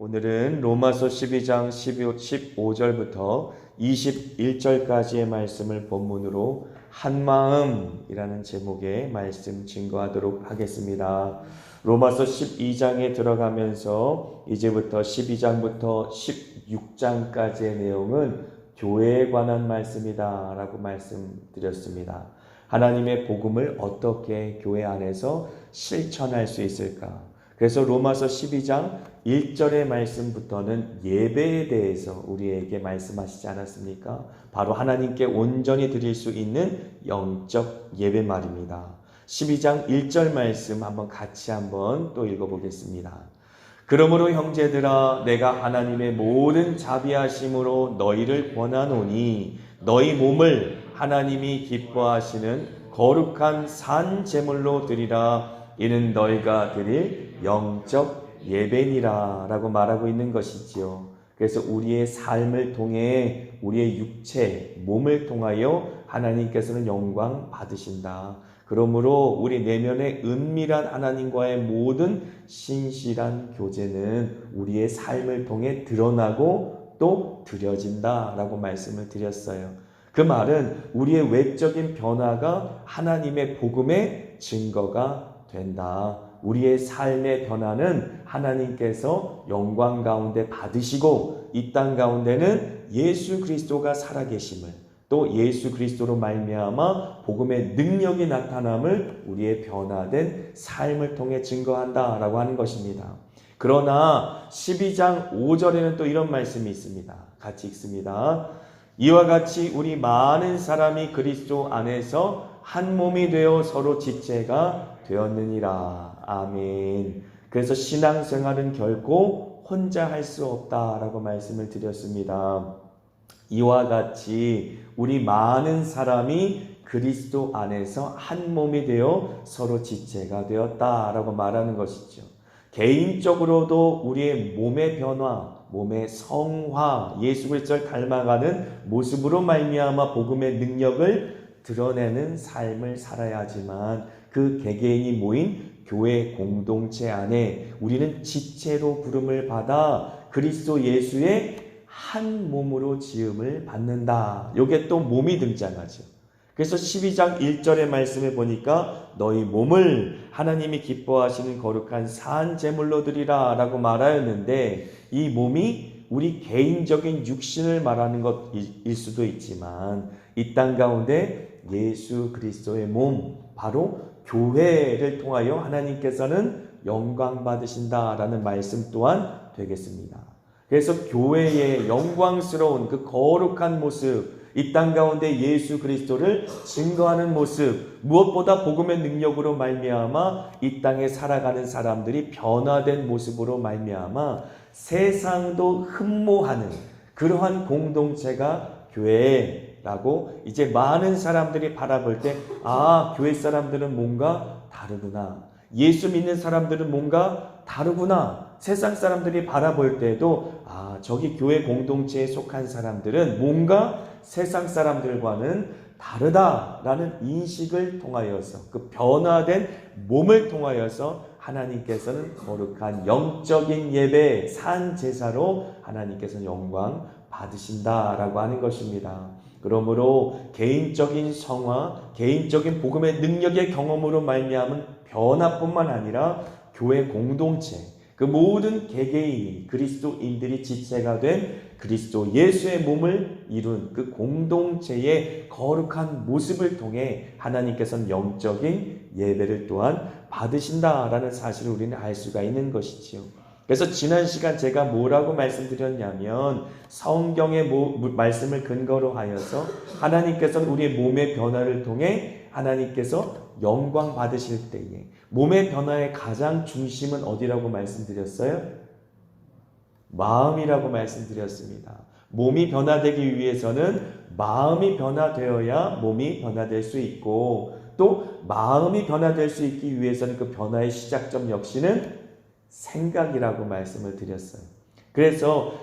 오늘은 로마서 12장 15절부터 21절까지의 말씀을 본문으로 한마음이라는 제목의 말씀 증거하도록 하겠습니다. 로마서 12장에 들어가면서 이제부터 12장부터 16장까지의 내용은 교회에 관한 말씀이다 라고 말씀드렸습니다. 하나님의 복음을 어떻게 교회 안에서 실천할 수 있을까? 그래서 로마서 12장 1절의 말씀부터는 예배에 대해서 우리에게 말씀하시지 않았습니까? 바로 하나님께 온전히 드릴 수 있는 영적 예배 말입니다. 12장 1절 말씀 같이 또 읽어보겠습니다. 그러므로 형제들아 내가 하나님의 모든 자비하심으로 너희를 권하노니 너희 몸을 하나님이 기뻐하시는 거룩한 산 제물로 드리라. 이는 너희가 드릴 영적 예배니라 라고 말하고 있는 것이지요. 그래서 우리의 삶을 통해 우리의 육체, 몸을 통하여 하나님께서는 영광 받으신다. 그러므로 우리 내면의 은밀한 하나님과의 모든 신실한 교제는 우리의 삶을 통해 드러나고 또 드려진다 라고 말씀을 드렸어요. 그 말은 우리의 외적인 변화가 하나님의 복음의 증거가 된다. 우리의 삶의 변화는 하나님께서 영광 가운데 받으시고 이 땅 가운데는 예수 그리스도가 살아계심을 또 예수 그리스도로 말미암아 복음의 능력이 나타남을 우리의 변화된 삶을 통해 증거한다라고 하는 것입니다. 그러나 12장 5절에는 또 이런 말씀이 있습니다. 같이 읽습니다. 이와 같이 우리 많은 사람이 그리스도 안에서 한 몸이 되어 서로 지체가 되었느니라. 아멘. 그래서 신앙생활은 결코 혼자 할 수 없다라고 말씀을 드렸습니다. 이와 같이 우리 많은 사람이 그리스도 안에서 한 몸이 되어 서로 지체가 되었다라고 말하는 것이죠. 개인적으로도 우리의 몸의 변화, 몸의 성화, 예수 그리스도를 닮아가는 모습으로 말미암아 복음의 능력을 드러내는 삶을 살아야 하지만 그 개개인이 모인 교회 공동체 안에 우리는 지체로 부름을 받아 그리스도 예수의 한 몸으로 지음을 받는다. 이게 또 몸이 등장하죠. 그래서 12장 1절의 말씀에 보니까 너희 몸을 하나님이 기뻐하시는 거룩한 산 제물로 드리라 라고 말하였는데 이 몸이 우리 개인적인 육신을 말하는 것일 수도 있지만 이 땅 가운데 예수 그리스도의 몸 바로 교회를 통하여 하나님께서는 영광 받으신다라는 말씀 또한 되겠습니다. 그래서 교회의 영광스러운 그 거룩한 모습, 이 땅 가운데 예수 그리스도를 증거하는 모습, 무엇보다 복음의 능력으로 말미암아 이 땅에 살아가는 사람들이 변화된 모습으로 말미암아 세상도 흠모하는 그러한 공동체가 교회라고 이제 많은 사람들이 바라볼 때 교회 사람들은 뭔가 다르구나. 예수 믿는 사람들은 뭔가 다르구나. 세상 사람들이 바라볼 때도 저기 교회 공동체에 속한 사람들은 뭔가 세상 사람들과는 다르다라는 인식을 통하여서 그 변화된 몸을 통하여서 하나님께서는 거룩한 영적인 예배, 산 제사로 하나님께서는 영광 받으신다라고 하는 것입니다. 그러므로 개인적인 성화, 개인적인 복음의 능력의 경험으로 말미암은 변화뿐만 아니라 교회 공동체, 그 모든 개개인이 그리스도인들이 지체가 된 그리스도 예수의 몸을 이룬 그 공동체의 거룩한 모습을 통해 하나님께서는 영적인 예배를 또한 받으신다라는 사실을 우리는 알 수가 있는 것이지요. 그래서 지난 시간 제가 뭐라고 말씀드렸냐면 성경의 말씀을 근거로 하여서 하나님께서는 우리의 몸의 변화를 통해 하나님께서 영광 받으실 때에 몸의 변화의 가장 중심은 어디라고 말씀드렸어요? 마음이라고 말씀드렸습니다. 몸이 변화되기 위해서는 마음이 변화되어야 몸이 변화될 수 있고 또 마음이 변화될 수 있기 위해서는 그 변화의 시작점 역시는 생각이라고 말씀을 드렸어요. 그래서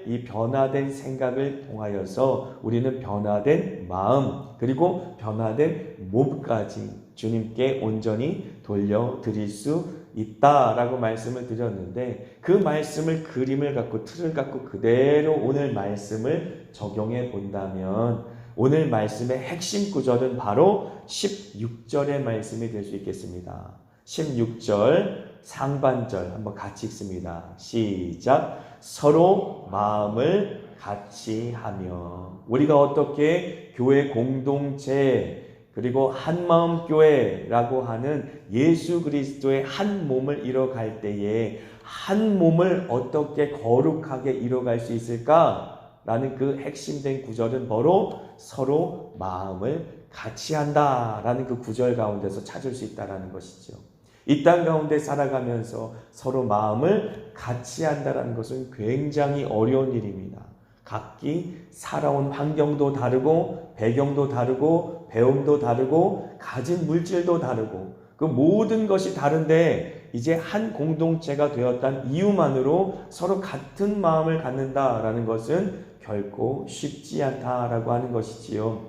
이 변화된 생각을 통하여서 우리는 변화된 마음 그리고 변화된 몸까지 주님께 온전히 돌려드릴 수 있다라고 말씀을 드렸는데, 그 말씀을 그림을 갖고 틀을 갖고 그대로 오늘 말씀을 적용해 본다면 오늘 말씀의 핵심 구절은 바로 16절의 말씀이 될 수 있겠습니다. 16절 상반절 한번 같이 읽습니다. 시작. 서로 마음을 같이 하며. 우리가 어떻게 교회 공동체 그리고 한마음 교회라고 하는 예수 그리스도의 한 몸을 이뤄갈 때에 한 몸을 어떻게 거룩하게 이뤄갈 수 있을까? 라는 그 핵심된 구절은 바로 서로 마음을 같이 한다라는 그 구절 가운데서 찾을 수 있다라는 것이죠. 이 땅 가운데 살아가면서 서로 마음을 같이 한다라는 것은 굉장히 어려운 일입니다. 각기 살아온 환경도 다르고 배경도 다르고 배움도 다르고 가진 물질도 다르고 그 모든 것이 다른데 이제 한 공동체가 되었다는 이유만으로 서로 같은 마음을 갖는다라는 것은 결코 쉽지 않다라고 하는 것이지요.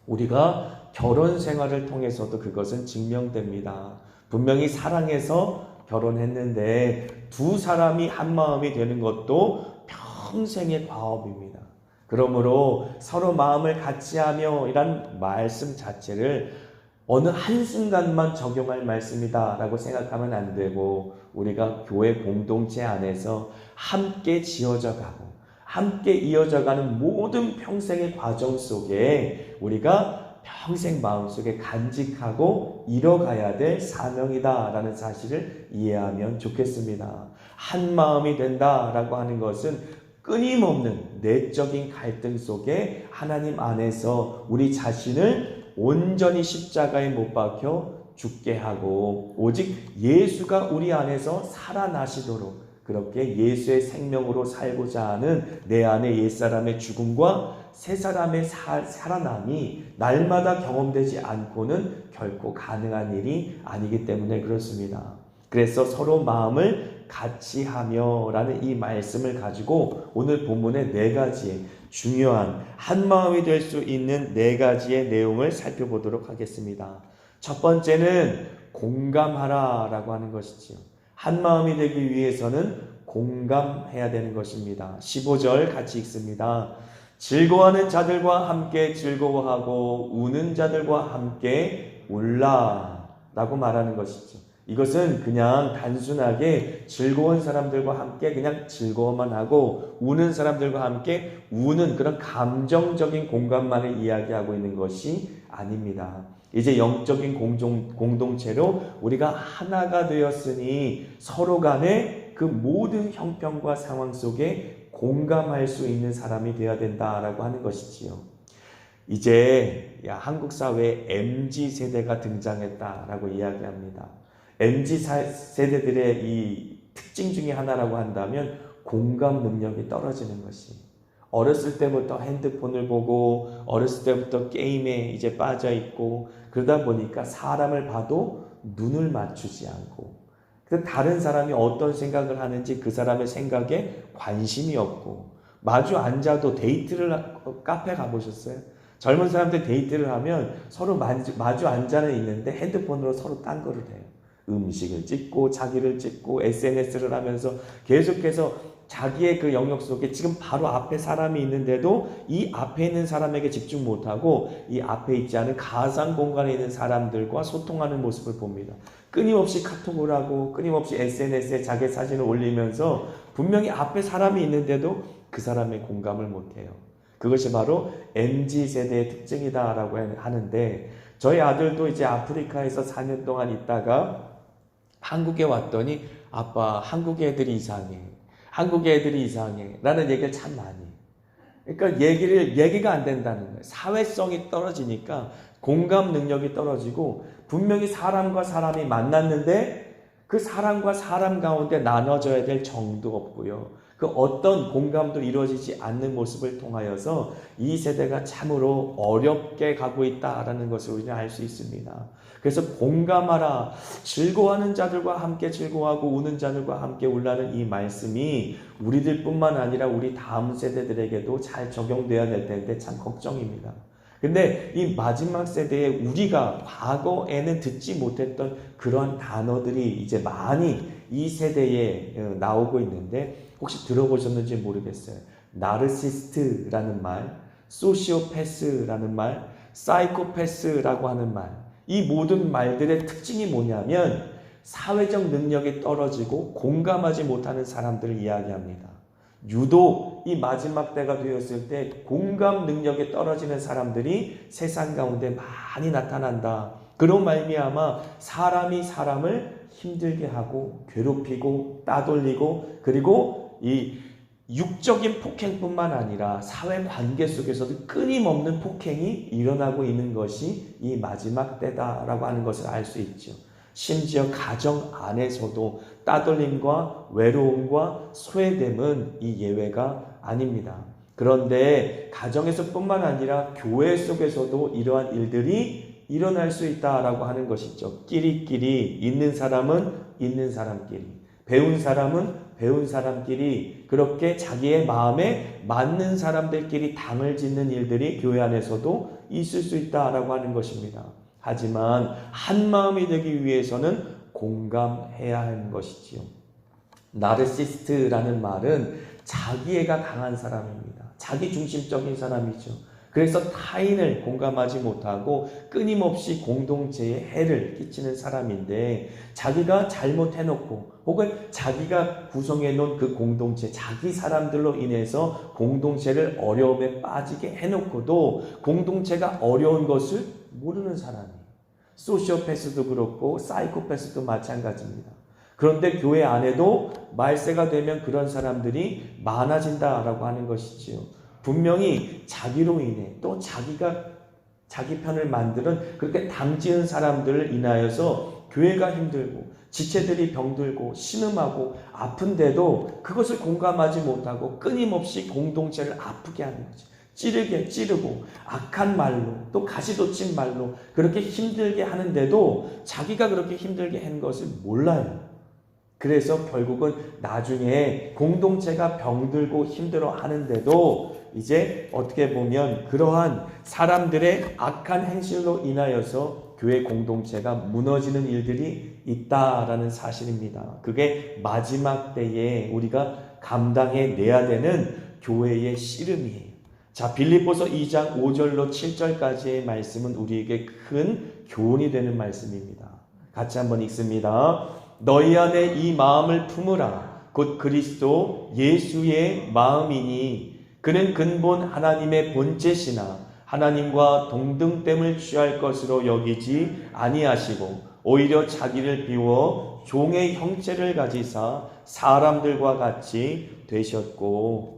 우리가 결혼 생활을 통해서도 그것은 증명됩니다. 분명히 사랑해서 결혼했는데 두 사람이 한 마음이 되는 것도 평생의 과업입니다. 그러므로 서로 마음을 같이 하며 이란 말씀 자체를 어느 한순간만 적용할 말씀이다 라고 생각하면 안 되고, 우리가 교회 공동체 안에서 함께 지어져 가고 함께 이어져 가는 모든 평생의 과정 속에 우리가 평생 마음속에 간직하고 이뤄가야 될 사명이다 라는 사실을 이해하면 좋겠습니다. 한 마음이 된다라고 하는 것은 끊임없는 내적인 갈등 속에 하나님 안에서 우리 자신을 온전히 십자가에 못 박혀 죽게 하고 오직 예수가 우리 안에서 살아나시도록 그렇게 예수의 생명으로 살고자 하는 내 안의 옛사람의 죽음과 새 사람의 살아남이 날마다 경험되지 않고는 결코 가능한 일이 아니기 때문에 그렇습니다. 그래서 서로 마음을 같이 하며 라는 이 말씀을 가지고 오늘 본문의 네 가지의 중요한 한 마음이 될 수 있는 네 가지의 내용을 살펴보도록 하겠습니다. 첫 번째는 공감하라 라고 하는 것이지요. 한 마음이 되기 위해서는 공감해야 되는 것입니다. 15절 같이 읽습니다. 즐거워하는 자들과 함께 즐거워하고 우는 자들과 함께 울라 라고 말하는 것이죠. 이것은 그냥 단순하게 즐거운 사람들과 함께 그냥 즐거워만 하고 우는 사람들과 함께 우는 그런 감정적인 공감만을 이야기하고 있는 것이 아닙니다. 이제 영적인 공동체로 우리가 하나가 되었으니 서로 간에 그 모든 형편과 상황 속에 공감할 수 있는 사람이 되어야 된다라고 하는 것이지요. 이제 한국 사회에 MZ세대가 등장했다라고 이야기합니다. MZ세대들의 이 특징 중에 하나라고 한다면 공감 능력이 떨어지는 것이. 어렸을 때부터 핸드폰을 보고 어렸을 때부터 게임에 이제 빠져 있고 그러다 보니까 사람을 봐도 눈을 맞추지 않고 다른 사람이 어떤 생각을 하는지 그 사람의 생각에 관심이 없고 마주 앉아도 카페 가보셨어요? 젊은 사람들 데이트를 하면 서로 마주 앉아는 있는데 핸드폰으로 서로 딴 거를 해요. 음식을 찍고 자기를 찍고 SNS를 하면서 계속해서 자기의 그 영역 속에 지금 바로 앞에 사람이 있는데도 이 앞에 있는 사람에게 집중 못하고 이 앞에 있지 않은 가상 공간에 있는 사람들과 소통하는 모습을 봅니다. 끊임없이 카톡을 하고 끊임없이 SNS에 자기 사진을 올리면서 분명히 앞에 사람이 있는데도 그 사람의 공감을 못해요. 그것이 바로 MZ세대의 특징이다라고 하는데, 저희 아들도 이제 아프리카에서 4년 동안 있다가 한국에 왔더니 아빠 한국 애들이 이상해. 한국 애들이 이상해. 라는 얘기를 참 많이 해요. 그러니까 얘기가 안 된다는 거예요. 사회성이 떨어지니까 공감 능력이 떨어지고 분명히 사람과 사람이 만났는데 그 사람과 사람 가운데 나눠져야 될 정도 없고요. 그 어떤 공감도 이루어지지 않는 모습을 통하여서 이 세대가 참으로 어렵게 가고 있다라는 것을 우리는 알 수 있습니다. 그래서 공감하라, 즐거워하는 자들과 함께 즐거워하고 우는 자들과 함께 울라는 이 말씀이 우리들뿐만 아니라 우리 다음 세대들에게도 잘 적용되어야 될 텐데 참 걱정입니다. 근데 이 마지막 세대에 우리가 과거에는 듣지 못했던 그러한 단어들이 이제 많이 이 세대에 나오고 있는데 혹시 들어보셨는지 모르겠어요. 나르시스트라는 말, 소시오패스라는 말, 사이코패스라고 하는 말. 이 모든 말들의 특징이 뭐냐면 사회적 능력이 떨어지고 공감하지 못하는 사람들을 이야기합니다. 유독 이 마지막 때가 되었을 때 공감 능력이 떨어지는 사람들이 세상 가운데 많이 나타난다. 그런 말미암아 사람이 사람을 힘들게 하고 괴롭히고 따돌리고 그리고 이 육적인 폭행뿐만 아니라 사회 관계 속에서도 끊임없는 폭행이 일어나고 있는 것이 이 마지막 때다라고 하는 것을 알 수 있죠. 심지어 가정 안에서도 따돌림과 외로움과 소외됨은 이 예외가 아닙니다. 그런데 가정에서뿐만 아니라 교회 속에서도 이러한 일들이 일어날 수 있다라고 하는 것이죠. 끼리끼리 있는 사람은 있는 사람끼리, 배운 사람은 배운 사람끼리 그렇게 자기의 마음에 맞는 사람들끼리 당을 짓는 일들이 교회 안에서도 있을 수 있다라고 하는 것입니다. 하지만 한 마음이 되기 위해서는 공감해야 하는 것이지요. 나르시스트라는 말은 자기애가 강한 사람입니다. 자기 중심적인 사람이죠. 그래서 타인을 공감하지 못하고 끊임없이 공동체에 해를 끼치는 사람인데 자기가 잘못해놓고 혹은 자기가 구성해놓은 그 공동체, 자기 사람들로 인해서 공동체를 어려움에 빠지게 해놓고도 공동체가 어려운 것을 모르는 사람이에요. 소시오패스도 그렇고 사이코패스도 마찬가지입니다. 그런데 교회 안에도 말세가 되면 그런 사람들이 많아진다라고 하는 것이지요. 분명히 자기로 인해 또 자기가 자기 편을 만드는 그렇게 당지은 사람들을 인하여서 교회가 힘들고 지체들이 병들고 신음하고 아픈데도 그것을 공감하지 못하고 끊임없이 공동체를 아프게 하는 거죠. 찌르고 악한 말로 또 가시돋친 말로 그렇게 힘들게 하는데도 자기가 그렇게 힘들게 한 것을 몰라요. 그래서 결국은 나중에 공동체가 병들고 힘들어 하는데도 이제 어떻게 보면 그러한 사람들의 악한 행실로 인하여서 교회 공동체가 무너지는 일들이 있다라는 사실입니다. 그게 마지막 때에 우리가 감당해내야 되는 교회의 씨름이에요. 자, 빌립보서 2장 5절로 7절까지의 말씀은 우리에게 큰 교훈이 되는 말씀입니다. 같이 한번 읽습니다. 너희 안에 이 마음을 품으라. 곧 그리스도 예수의 마음이니 그는 근본 하나님의 본체시나 하나님과 동등됨을 취할 것으로 여기지 아니하시고 오히려 자기를 비워 종의 형체를 가지사 사람들과 같이 되셨고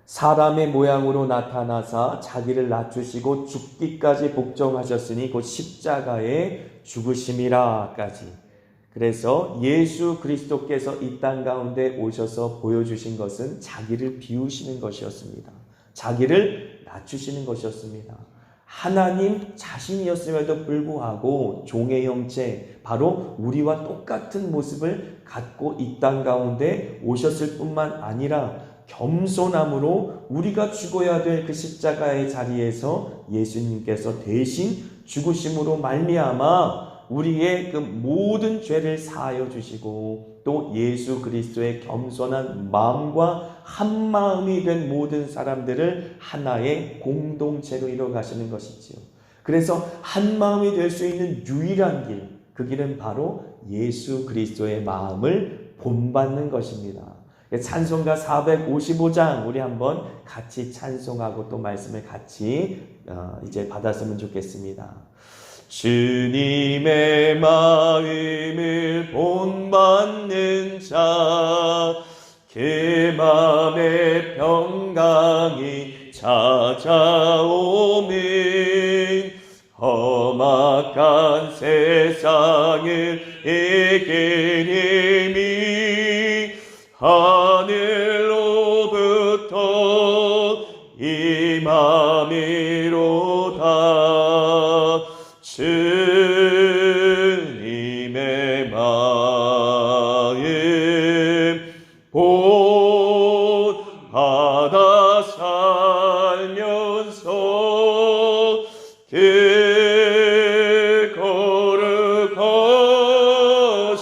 사람의 모양으로 나타나사 자기를 낮추시고 죽기까지 복종하셨으니 곧 십자가에 죽으심이라까지. 그래서 예수 그리스도께서 이 땅 가운데 오셔서 보여주신 것은 자기를 비우시는 것이었습니다. 자기를 낮추시는 것이었습니다. 하나님 자신이었음에도 불구하고 종의 형체, 바로 우리와 똑같은 모습을 갖고 이 땅 가운데 오셨을 뿐만 아니라 겸손함으로 우리가 죽어야 될 그 십자가의 자리에서 예수님께서 대신 죽으심으로 말미암아 우리의 그 모든 죄를 사하여 주시고 또 예수 그리스도의 겸손한 마음과 한 마음이 된 모든 사람들을 하나의 공동체로 이뤄 가시는 것이지요. 그래서 한 마음이 될 수 있는 유일한 길, 그 길은 바로 예수 그리스도의 마음을 본받는 것입니다. 찬송가 455장 우리 한번 같이 찬송하고 또 말씀을 같이 이제 받았으면 좋겠습니다. 주님의 마음을 본받는 자, 그 마음의 평강이 찾아오면 험악한 세상을 이기림이 하늘로부터 임함이로다. 주님의 마음 본받아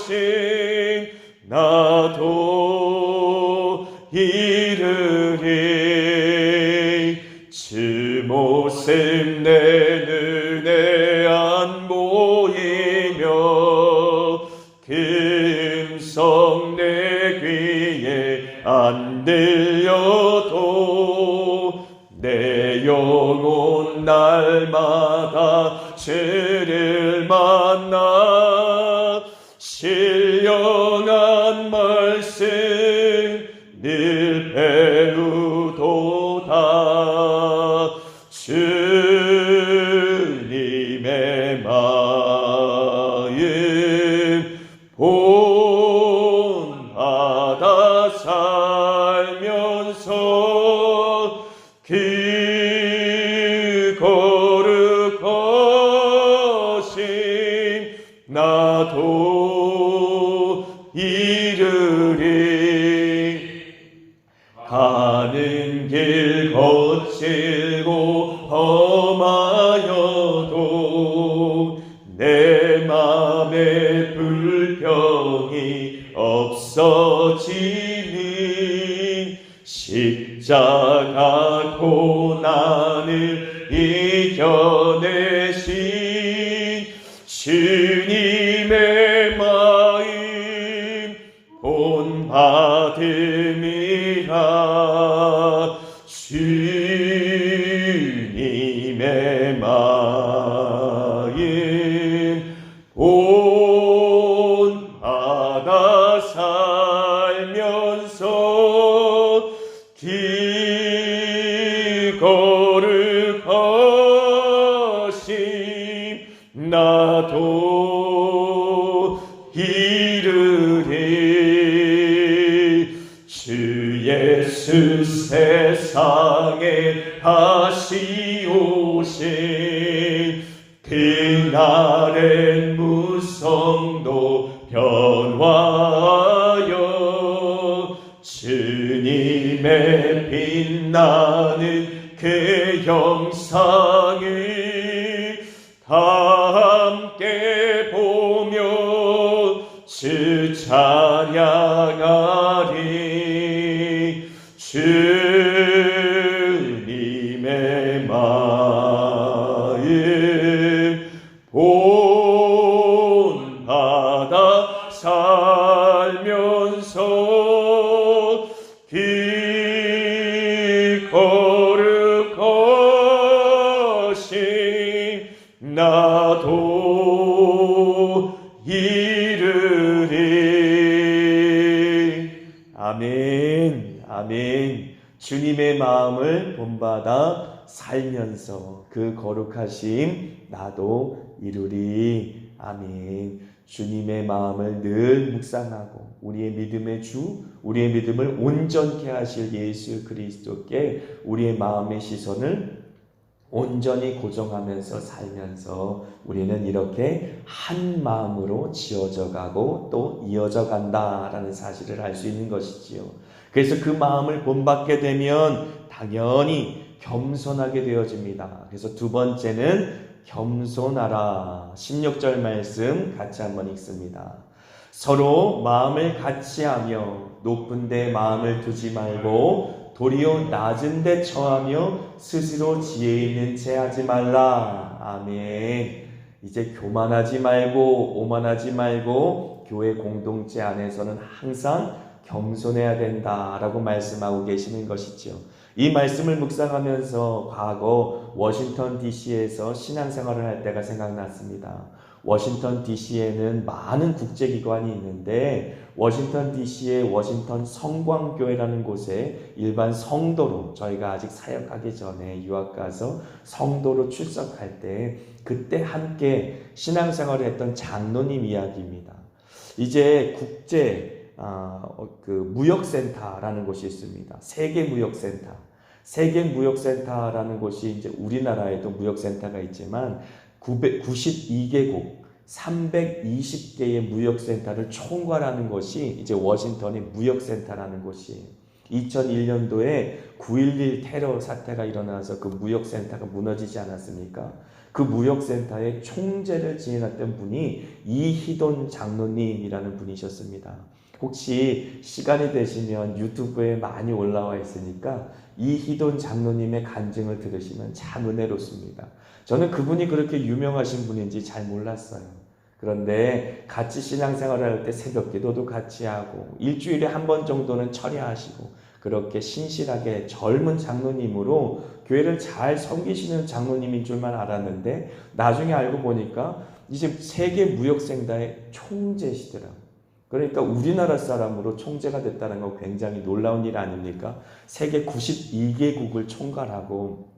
것임 나도 이르리 주 모습 내 눈에 안 보이며 그 음성 내 귀에 안 들려도 내 영혼 날마다 주를 만나 신령한 말씀 늘 배우도다 주님의 마음 본받아 살면서 그 거룩하심 나도 이르리 가는 길 거칠고 험하여도 내 맘에 불평이 없어지니 십자가 고난을 이겨내신 주님의 마음 본받음이라 주님의 마음 본받아 살면서 길 거룩하심 나도 이르리 주 예수 세상에 다시 오신 그날의 무성도 변화하여 주님의 빛나는 그 영상을 다 함께 보며 주 찬양하리 주님의 마음 본받아 살면서 그 거룩하심 나도 이르리. 아멘. 아멘. 주님의 마음을 본받아 살면서 그 거룩하심 나도 이루리. 아멘. 주님의 마음을 늘 묵상하고 우리의 믿음의 주, 우리의 믿음을 온전케 하실 예수 그리스도께 우리의 마음의 시선을 온전히 고정하면서 살면서 우리는 이렇게 한 마음으로 지어져 가고 또 이어져 간다라는 사실을 알 수 있는 것이지요. 그래서 그 마음을 본받게 되면 당연히 겸손하게 되어집니다. 그래서 두 번째는 겸손하라. 16절 말씀 같이 한번 읽습니다. 서로 마음을 같이 하며 높은 데 마음을 두지 말고 도리어 낮은 데 처하며 스스로 지혜 있는 채 하지 말라. 아멘. 이제 교만하지 말고 오만하지 말고 교회 공동체 안에서는 항상 겸손해야 된다라고 말씀하고 계시는 것이죠. 이 말씀을 묵상하면서 과거 워싱턴 DC에서 신앙생활을 할 때가 생각났습니다. 워싱턴 DC에는 많은 국제기관이 있는데 워싱턴 DC의 워싱턴 성광교회라는 곳에 일반 성도로 저희가 아직 사역하기 전에 유학 가서 성도로 출석할 때 그때 함께 신앙생활을 했던 장로님 이야기입니다. 이제 국제 무역센터라는 곳이 있습니다. 세계무역센터. 세계무역센터라는 곳이 이제 우리나라에도 무역센터가 있지만 92개국 320개의 무역센터를 총괄하는 것이 이제 워싱턴의 무역센터라는 곳이에요. 2001년도에 9.11 테러 사태가 일어나서 그 무역센터가 무너지지 않았습니까? 그 무역센터의 총재를 지내놨던 분이 이희돈 장로님이라는 분이셨습니다. 혹시 시간이 되시면 유튜브에 많이 올라와 있으니까 이희돈 장로님의 간증을 들으시면 참 은혜롭습니다. 저는 그분이 그렇게 유명하신 분인지 잘 몰랐어요. 그런데 같이 신앙생활을 할 때 새벽 기도도 같이 하고 일주일에 한 번 정도는 철야하시고 그렇게 신실하게 젊은 장로님으로 교회를 잘 섬기시는 장로님인 줄만 알았는데 나중에 알고 보니까 이제 세계 무역센터의 총재시더라고요. 그러니까 우리나라 사람으로 총재가 됐다는 건 굉장히 놀라운 일 아닙니까? 세계 92개국을 총괄하고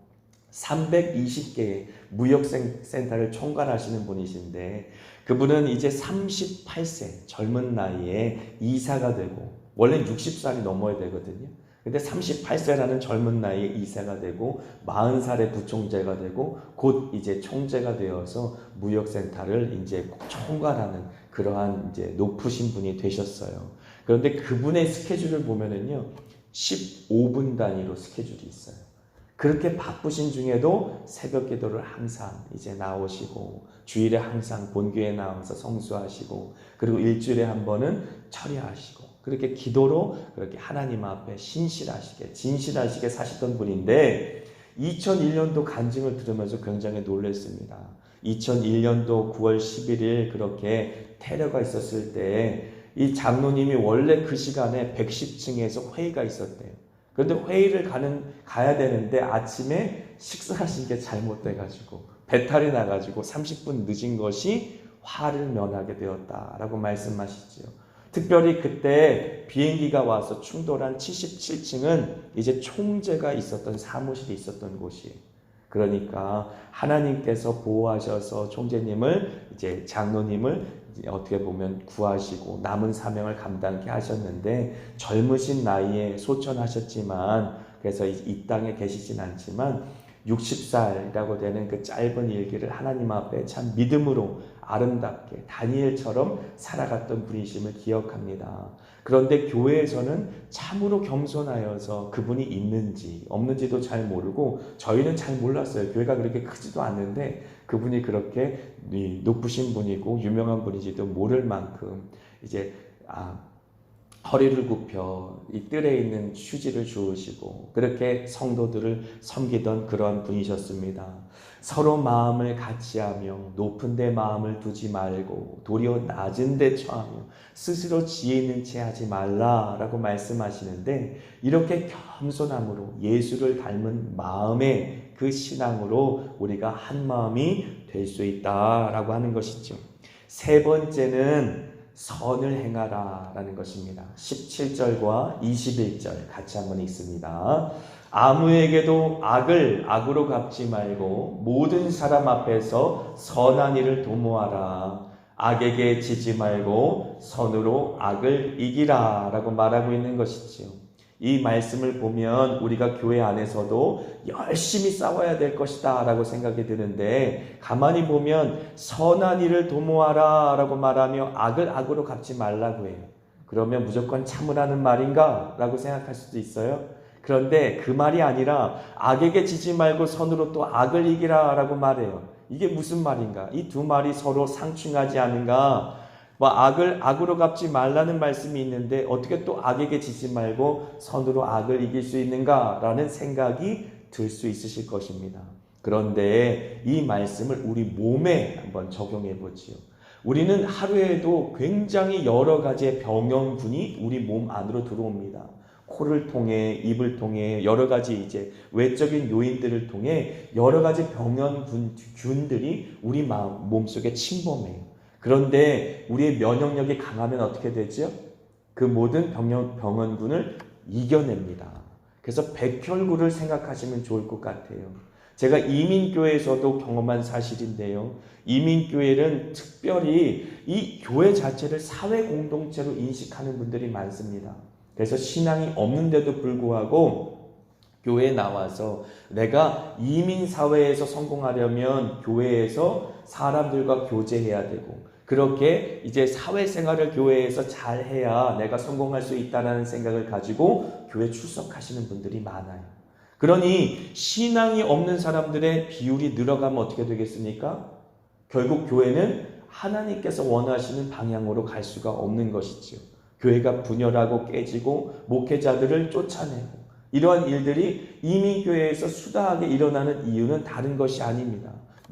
320개의 무역센터를 총괄하시는 분이신데 그분은 이제 38세 젊은 나이에 이사가 되고 원래 60살이 넘어야 되거든요. 근데 38세라는 젊은 나이에 이사가 되고 40살에 부총재가 되고 곧 이제 총재가 되어서 무역센터를 이제 총괄하는 그러한 이제 높으신 분이 되셨어요. 그런데 그분의 스케줄을 보면은요, 15분 단위로 스케줄이 있어요. 그렇게 바쁘신 중에도 새벽 기도를 항상 이제 나오시고 주일에 항상 본교에 나와서 성수하시고 그리고 일주일에 한 번은 철야하시고 그렇게 기도로 그렇게 하나님 앞에 신실하시게 진실하시게 사시던 분인데 2001년도 간증을 들으면서 굉장히 놀랐습니다. 2001년도 9월 11일 그렇게 테러가 있었을 때 이 장로님이 원래 그 시간에 110층에서 회의가 있었대요. 그런데 회의를 가야 되는데 아침에 식사하신 게 잘못돼가지고 배탈이 나가지고 30분 늦은 것이 화를 면하게 되었다라고 말씀하시지요. 특별히 그때 비행기가 와서 충돌한 77층은 이제 총재가 있었던 사무실이 있었던 곳이에요. 그러니까 하나님께서 보호하셔서 총재님을 이제 장로님을 어떻게 보면 구하시고 남은 사명을 감당케 하셨는데 젊으신 나이에 소천하셨지만 그래서 이 땅에 계시진 않지만 60살이라고 되는 그 짧은 일기를 하나님 앞에 참 믿음으로 아름답게 다니엘처럼 살아갔던 분이심을 기억합니다. 그런데 교회에서는 참으로 겸손하여서 그분이 있는지 없는지도 잘 모르고 저희는 잘 몰랐어요. 교회가 그렇게 크지도 않는데 그분이 그렇게 높으신 분이고 유명한 분인지도 모를 만큼 이제 허리를 굽혀 이 뜰에 있는 휴지를 주우시고 그렇게 성도들을 섬기던 그런 분이셨습니다. 서로 마음을 같이하며 높은 데 마음을 두지 말고 도리어 낮은 데 처하며 스스로 지혜 있는 채 하지 말라라고 말씀하시는데 이렇게 겸손함으로 예수를 닮은 마음의 그 신앙으로 우리가 한 마음이 될 수 있다라고 하는 것이죠. 세 번째는 선을 행하라 라는 것입니다. 17절과 21절 같이 한번 읽습니다. 아무에게도 악을 악으로 갚지 말고 모든 사람 앞에서 선한 일을 도모하라. 악에게 지지 말고 선으로 악을 이기라 라고 말하고 있는 것이지요. 이 말씀을 보면 우리가 교회 안에서도 열심히 싸워야 될 것이다 라고 생각이 드는데 가만히 보면 선한 일을 도모하라 라고 말하며 악을 악으로 갚지 말라고 해요. 그러면 무조건 참으라는 말인가? 라고 생각할 수도 있어요. 그런데 그 말이 아니라 악에게 지지 말고 선으로 또 악을 이기라 라고 말해요. 이게 무슨 말인가? 이 두 말이 서로 상충하지 않은가? 악을 악으로 갚지 말라는 말씀이 있는데 어떻게 또 악에게 지지 말고 선으로 악을 이길 수 있는가라는 생각이 들 수 있으실 것입니다. 그런데 이 말씀을 우리 몸에 한번 적용해 보지요. 우리는 하루에도 굉장히 여러 가지의 병원균이 우리 몸 안으로 들어옵니다. 코를 통해 입을 통해 여러 가지 이제 외적인 요인들을 통해 여러 가지 병원균들이 우리 몸속에 침범해요. 그런데 우리의 면역력이 강하면 어떻게 되죠? 그 모든 병원균을 이겨냅니다. 그래서 백혈구를 생각하시면 좋을 것 같아요. 제가 이민교회에서도 경험한 사실인데요. 이민교회는 특별히 이 교회 자체를 사회 공동체로 인식하는 분들이 많습니다. 그래서 신앙이 없는데도 불구하고 교회에 나와서 내가 이민사회에서 성공하려면 교회에서 사람들과 교제해야 되고 그렇게 이제 사회생활을 교회에서 잘해야 내가 성공할 수 있다는 생각을 가지고 교회 출석하시는 분들이 많아요. 그러니 신앙이 없는 사람들의 비율이 늘어가면 어떻게 되겠습니까? 결국 교회는 하나님께서 원하시는 방향으로 갈 수가 없는 것이지요. 교회가 분열하고 깨지고 목회자들을 쫓아내고 이러한 일들이 이미 교회에서 수다하게 일어나는 이유는 다른 것이 아닙니다.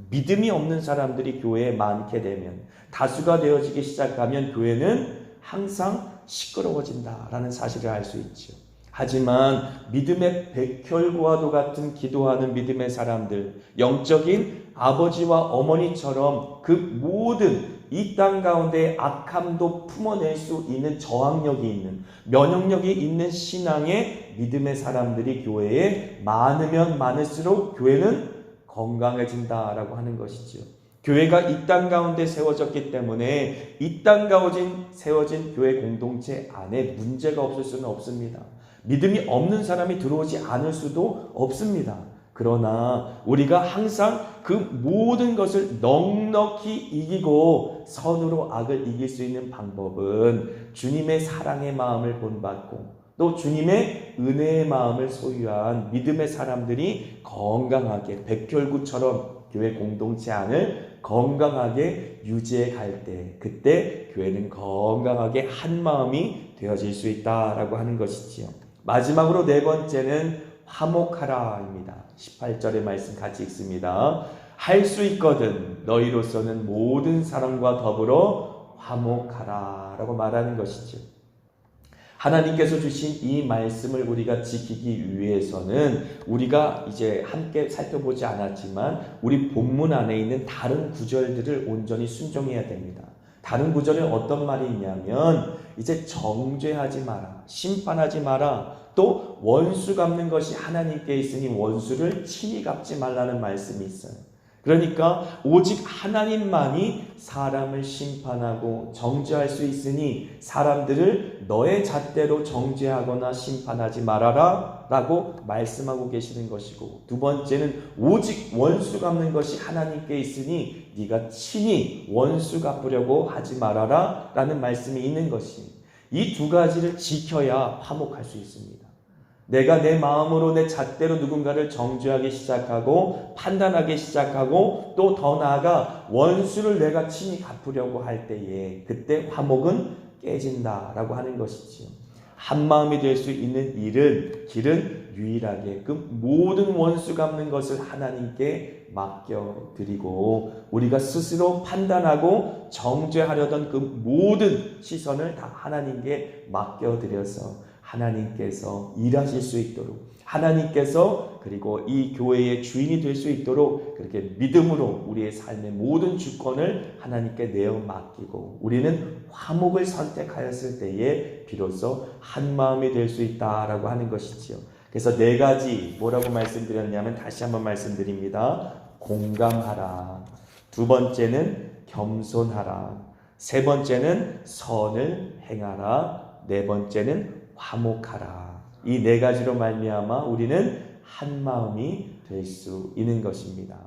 믿음이 없는 사람들이 교회에 많게 되면, 다수가 되어지기 시작하면 교회는 항상 시끄러워진다라는 사실을 알 수 있죠. 하지만 믿음의 백혈구와도 같은 기도하는 믿음의 사람들, 영적인 아버지와 어머니처럼 그 모든 이 땅 가운데 악함도 품어낼 수 있는 저항력이 있는, 면역력이 있는 신앙의 믿음의 사람들이 교회에 많으면 많을수록 교회는 건강해진다라고 하는 것이지요. 교회가 이 땅 가운데 세워졌기 때문에 이 땅 가운데 세워진 교회 공동체 안에 문제가 없을 수는 없습니다. 믿음이 없는 사람이 들어오지 않을 수도 없습니다. 그러나 우리가 항상 그 모든 것을 넉넉히 이기고 선으로 악을 이길 수 있는 방법은 주님의 사랑의 마음을 본받고 또 주님의 은혜의 마음을 소유한 믿음의 사람들이 건강하게 백혈구처럼 교회 공동체 안을 건강하게 유지해 갈 때, 그때 교회는 건강하게 한 마음이 되어질 수 있다라고 하는 것이지요. 마지막으로 네 번째는 화목하라입니다. 18절의 말씀 같이 읽습니다. 할 수 있거든 너희로서는 모든 사람과 더불어 화목하라 라고 말하는 것이죠. 하나님께서 주신 이 말씀을 우리가 지키기 위해서는 우리가 이제 함께 살펴보지 않았지만 우리 본문 안에 있는 다른 구절들을 온전히 순종해야 됩니다. 다른 구절은 어떤 말이 있냐면 이제 정죄하지 마라, 심판하지 마라, 또 원수 갚는 것이 하나님께 있으니 원수를 친히 갚지 말라는 말씀이 있어요. 그러니까 오직 하나님만이 사람을 심판하고 정죄할 수 있으니 사람들을 너의 잣대로 정죄하거나 심판하지 말아라 라고 말씀하고 계시는 것이고, 두 번째는 오직 원수 갚는 것이 하나님께 있으니 네가 친히 원수 갚으려고 하지 말아라 라는 말씀이 있는 것이, 이 두 가지를 지켜야 화목할 수 있습니다. 내가 내 마음으로 내 잣대로 누군가를 정죄하기 시작하고 판단하기 시작하고 또 더 나아가 원수를 내가 친히 갚으려고 할 때에 그때 화목은 깨진다라고 하는 것이지요. 한 마음이 될 수 있는 길은 유일하게 그 모든 원수 갚는 것을 하나님께 맡겨드리고 우리가 스스로 판단하고 정죄하려던 그 모든 시선을 다 하나님께 맡겨드려서 하나님께서 일하실 수 있도록, 하나님께서 그리고 이 교회의 주인이 될 수 있도록 그렇게 믿음으로 우리의 삶의 모든 주권을 하나님께 내어 맡기고 우리는 화목을 선택하였을 때에 비로소 한 마음이 될 수 있다라고 하는 것이지요. 그래서 네 가지 뭐라고 말씀드렸냐면 다시 한번 말씀드립니다. 공감하라. 두 번째는 겸손하라. 세 번째는 선을 행하라. 네 번째는 화목하라. 이 네 가지로 말미암아 우리는 한 마음이 될 수 있는 것입니다.